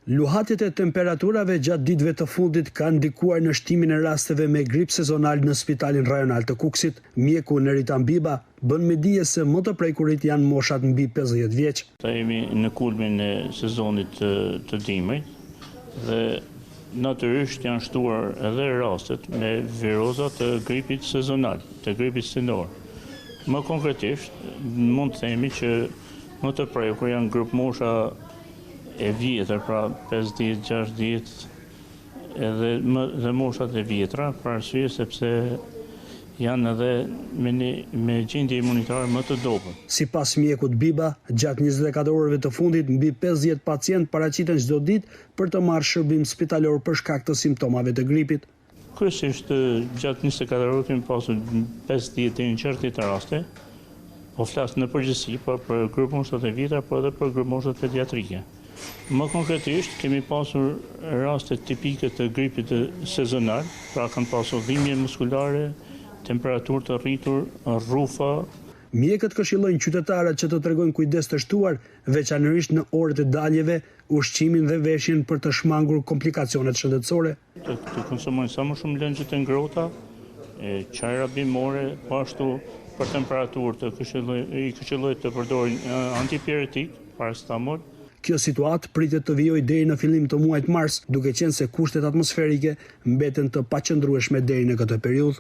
Luhatjet e temperaturave gjatë ditëve të fundit kanë ndikuar në shtimin e rasteve me grip sezonal në Spitalin Rajonal të Kukësit. Mjeku Neritan Biba bën me dije se më të prekurit janë moshat mbi 50 vjeç. Jemi në kulmin e sezonit të dimrit dhe natyrisht janë shtuar edhe rastet me viroza të gripit sezonal, të gripit sinor. Më konkretisht, mund të themi që më të prekur janë grup mosha e vjetër, pra 50, 60, edhe moshat e vjetra, për arsye sepse janë edhe me gjendje imunitare më të dobët. Sipas mjekut Biba, gjatë 24 orëve të fundit, mbi 50 pacient paraqiten çdo ditë për të marrë shërbim spitalor për shkak të simptomave të gripit. Kryesisht gjatë 24 orëve kemi pasur 50 deri në 60 raste, po flas në përgjithësi për grup moshat e vjetra, por edhe për grup moshat pediatrike. Më konkretisht, kemi pasur raste tipike të gripit sezonal, pra kanë pasur dhimbje muskulare, temperaturë të rritur, rrufa. Mjekët këshillojnë qytetarët që të tregojnë kujdes të shtuar, veçanërisht në orët e daljeve, ushqimin dhe veshjen për të shmangur komplikacionet shëndetësore. Të konsumojnë sa më shumë lëngje të ngrohta, qajra bimore, po ashtu për temperaturë i këshilloj të përdorin antipiretik, paracetamol. Kjo situatë pritet të vijojë deri në fillim të muajit mars, duke qenë se kushtet atmosferike mbeten të paqëndrueshme deri në këtë periudhë.